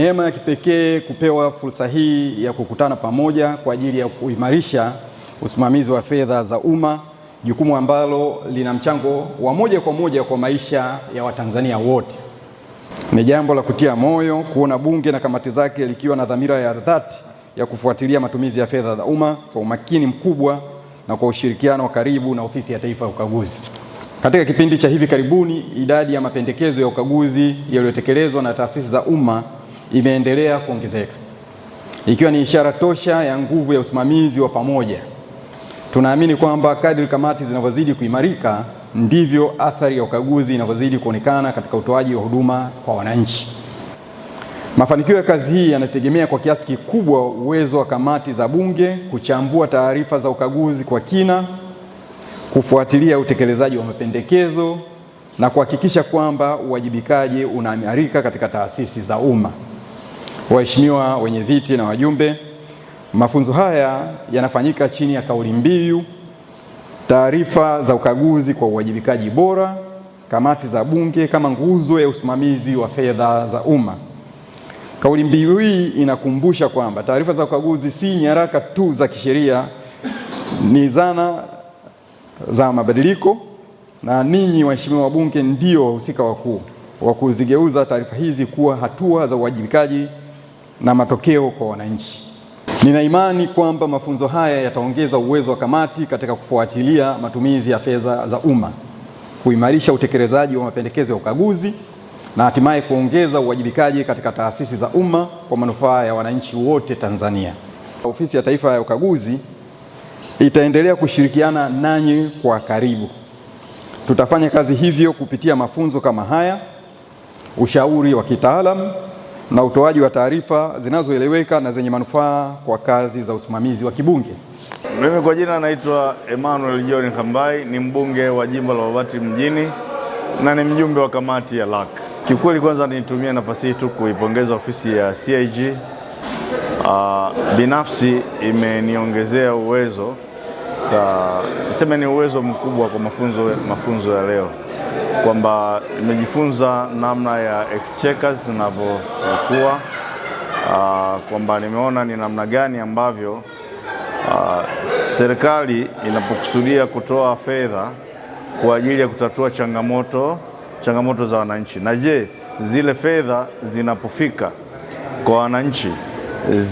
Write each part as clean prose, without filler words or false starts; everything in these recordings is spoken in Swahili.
neema ya kipekee kupewa fursa hii ya kukutana pamoja kwa ajili ya kuimarisha usimamizi wa fedha za umma, jukumu ambalo lina mchango wa moja kwa moja kwa maisha ya Watanzania wote. Ni jambo la kutia moyo kuona Bunge na kamati zake likiwa na dhamira ya dhati ya kufuatilia matumizi ya fedha za umma kwa umakini mkubwa na kwa ushirikiano wa karibu na Ofisi ya Taifa ya Ukaguzi. Katika kipindi cha hivi karibuni, idadi ya mapendekezo ya ukaguzi yaliyotekelezwa na taasisi za umma imeendelea kuongezeka, ikiwa ni ishara tosha ya nguvu ya usimamizi wa pamoja. Tunaamini kwamba kadri kamati zinavyozidi kuimarika, ndivyo athari ya ukaguzi inavyozidi kuonekana katika utoaji wa huduma kwa wananchi. Mafanikio ya kazi hii yanategemea kwa kiasi kikubwa uwezo wa kamati za Bunge kuchambua taarifa za ukaguzi kwa kina, kufuatilia utekelezaji wa mapendekezo na kuhakikisha kwamba uwajibikaji unaimarika katika taasisi za umma. Waheshimiwa wenye viti na wajumbe, mafunzo haya yanafanyika chini ya kauli mbiu taarifa za ukaguzi kwa uwajibikaji bora, kamati za Bunge kama nguzo ya usimamizi wa fedha za umma. Kauli mbiu hii inakumbusha kwamba taarifa za ukaguzi si nyaraka tu za kisheria, ni zana za mabadiliko, na ninyi waheshimiwa wabunge ndio wahusika wakuu wa kuzigeuza taarifa hizi kuwa hatua za uwajibikaji na matokeo kwa wananchi. Nina imani kwamba mafunzo haya yataongeza uwezo wa kamati katika kufuatilia matumizi ya fedha za umma, kuimarisha utekelezaji wa mapendekezo ya ukaguzi na hatimaye kuongeza uwajibikaji katika taasisi za umma kwa manufaa ya wananchi wote Tanzania. Ofisi ya Taifa ya Ukaguzi itaendelea kushirikiana nanyi kwa karibu. Tutafanya kazi hivyo kupitia mafunzo kama haya, ushauri wa kitaalamu na utoaji wa taarifa zinazoeleweka na zenye manufaa kwa kazi za usimamizi wa kibunge. Mimi kwa jina naitwa Emmanuel John Kambai, ni mbunge wa jimbo la Babati mjini na ni mjumbe wa kamati ya LAC. Kiukweli kwanza nitumie nafasi hii tu kuipongeza ofisi ya CAG. Binafsi imeniongezea uwezo, niseme ni uwezo mkubwa kwa mafunzo ya leo, kwamba nimejifunza namna ya exchequers zinavyokuwa, kwamba nimeona ni namna gani ambavyo serikali inapokusudia kutoa fedha kwa ajili ya kutatua changamoto za wananchi, na je, zile fedha zinapofika kwa wananchi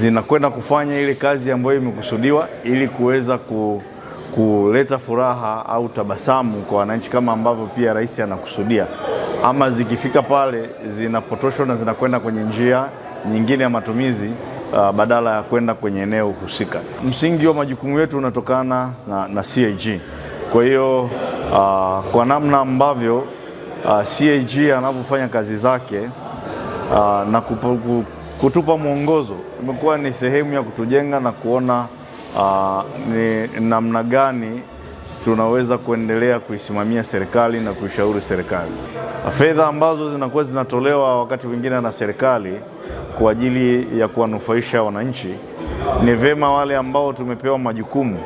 zinakwenda kufanya ile kazi ambayo imekusudiwa ili kuweza kuleta furaha au tabasamu kwa wananchi kama ambavyo pia rais anakusudia, ama zikifika pale zinapotoshwa na zinakwenda kwenye njia nyingine ya matumizi badala ya kwenda kwenye eneo husika. Msingi wa majukumu yetu unatokana na CAG. Kwa hiyo kwa namna ambavyo CAG anavyofanya kazi zake na kutupa mwongozo, imekuwa ni sehemu ya kutujenga na kuona ni namna gani tunaweza kuendelea kuisimamia serikali na kuishauri serikali. Fedha ambazo zinakuwa zinatolewa wakati mwingine na serikali kwa ajili ya kuwanufaisha wananchi, ni vema wale ambao tumepewa majukumu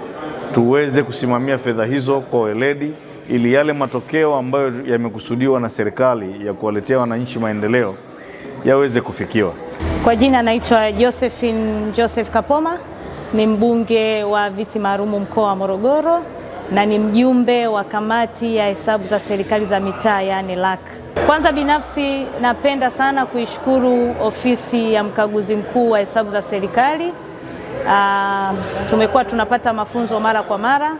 tuweze kusimamia fedha hizo kwa weledi, ili yale matokeo ambayo yamekusudiwa na serikali ya kuwaletea wananchi maendeleo yaweze kufikiwa. Kwa jina naitwa Josephine Joseph Kapoma, ni mbunge wa viti maalum mkoa wa Morogoro na ni mjumbe wa kamati ya hesabu za serikali za mitaa, yani LAC. Kwanza binafsi napenda sana kuishukuru ofisi ya mkaguzi mkuu wa hesabu za serikali. Tumekuwa tunapata mafunzo mara kwa mara,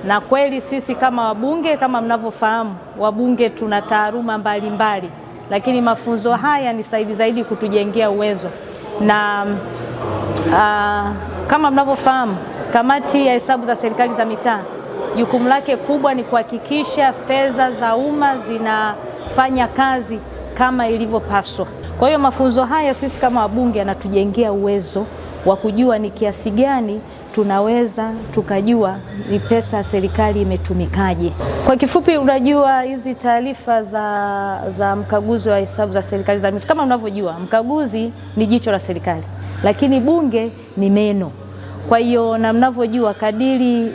na kweli sisi kama wabunge, kama mnavyofahamu, wabunge tuna taaluma mbalimbali, lakini mafunzo haya ni zaidi kutujengea uwezo. Na kama mnavyofahamu, kamati ya hesabu za serikali za mitaa, jukumu lake kubwa ni kuhakikisha fedha za umma zinafanya kazi kama ilivyopaswa. Kwa hiyo mafunzo haya sisi kama wabunge yanatujengea uwezo wa kujua ni kiasi gani tunaweza tukajua ni pesa ya serikali imetumikaje. Kwa kifupi, unajua hizi taarifa za mkaguzi wa hesabu za serikali za mitaa, kama unavyojua, mkaguzi ni jicho la serikali, lakini bunge ni meno. Kwa hiyo na mnavyojua, kadiri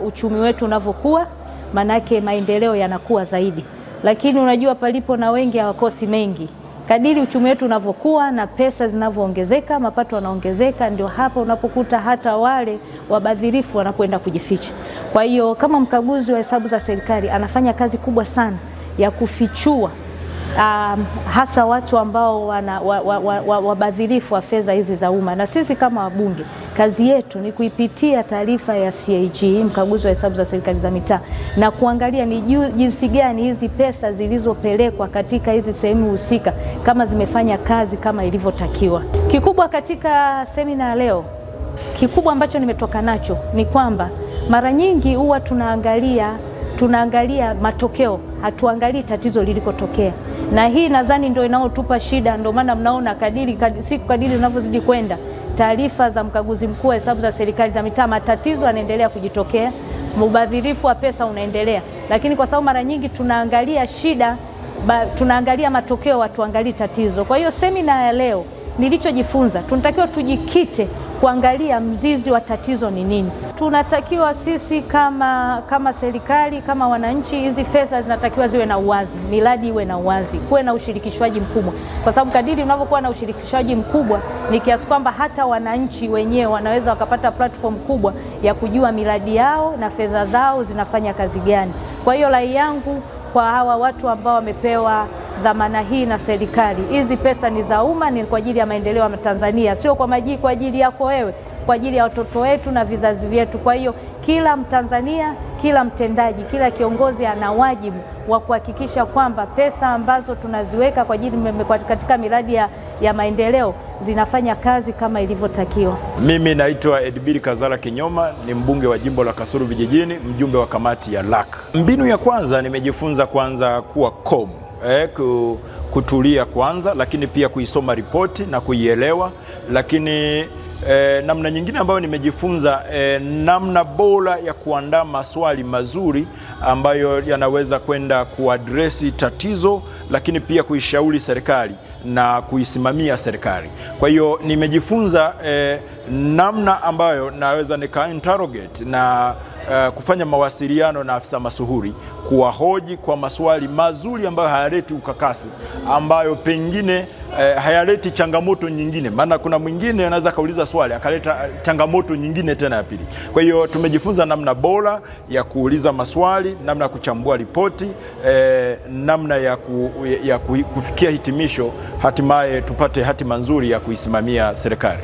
uchumi wetu unavyokuwa, manake maendeleo yanakuwa zaidi. Lakini unajua palipo na wengi hawakosi mengi. Kadiri uchumi wetu unavyokuwa na pesa zinavyoongezeka, mapato yanaongezeka, ndio hapa unapokuta hata wale wabadhirifu wanakwenda kujificha. Kwa hiyo kama mkaguzi wa hesabu za serikali anafanya kazi kubwa sana ya kufichua hasa watu ambao wabadhirifu wa fedha hizi za umma, na sisi kama wabunge kazi yetu ni kuipitia taarifa ya CAG, mkaguzi wa hesabu za serikali za mitaa, na kuangalia ni jinsi gani hizi pesa zilizopelekwa katika hizi sehemu husika kama zimefanya kazi kama ilivyotakiwa. Kikubwa katika semina ya leo, kikubwa ambacho nimetoka nacho ni kwamba mara nyingi huwa tunaangalia matokeo, hatuangalii tatizo lilikotokea, na hii nadhani ndio inaotupa shida. Ndio maana mnaona siku kadiri zinavyozidi kwenda, taarifa za mkaguzi mkuu wa hesabu za serikali za mitaa, matatizo yanaendelea kujitokea, ubadhirifu wa pesa unaendelea, lakini kwa sababu mara nyingi tunaangalia shida, tunaangalia matokeo, hatuangalii tatizo. Kwa hiyo semina ya leo nilichojifunza, tunatakiwa tujikite kuangalia mzizi wa tatizo ni nini. Tunatakiwa sisi kama serikali, kama wananchi, hizi fedha zinatakiwa ziwe na uwazi, miradi iwe na uwazi, kuwe na ushirikishwaji mkubwa, kwa sababu kadiri unavyokuwa na ushirikishwaji mkubwa ni kiasi kwamba hata wananchi wenyewe wanaweza wakapata platform kubwa ya kujua miradi yao na fedha zao zinafanya kazi gani. Kwa hiyo rai yangu kwa hawa watu ambao wamepewa dhamana hii na serikali, hizi pesa ni za umma, ni kwa ajili ya maendeleo ya Tanzania, sio kwa ajili yako wewe, kwa ajili ya watoto wetu na vizazi vyetu. Kwa hiyo kila Mtanzania, kila mtendaji, kila kiongozi ana wajibu wa kuhakikisha kwamba pesa ambazo tunaziweka kwa ajili katika miradi ya maendeleo zinafanya kazi kama ilivyotakiwa. Mimi naitwa Edbiri Kazala Kinyoma, ni mbunge wa jimbo la Kasulu Vijijini, mjumbe wa kamati ya LAC. Mbinu ya kwanza nimejifunza kwanza kuwa calm, kutulia kwanza, lakini pia kuisoma ripoti na kuielewa. Lakini namna nyingine ambayo nimejifunza, namna bora ya kuandaa maswali mazuri ambayo yanaweza kwenda kuadresi tatizo, lakini pia kuishauri serikali na kuisimamia serikali. Kwa hiyo nimejifunza namna ambayo naweza nika-interrogate na kufanya mawasiliano na afisa masuhuri, kuwahoji kwa maswali mazuri ambayo hayaleti ukakasi, ambayo pengine hayaleti changamoto nyingine. Maana kuna mwingine anaweza kauliza swali akaleta changamoto nyingine tena ya pili. Kwa hiyo tumejifunza namna bora ya kuuliza maswali, namna ya kuchambua ripoti, namna ya kufikia hitimisho, hatimaye tupate hatima nzuri ya kuisimamia serikali.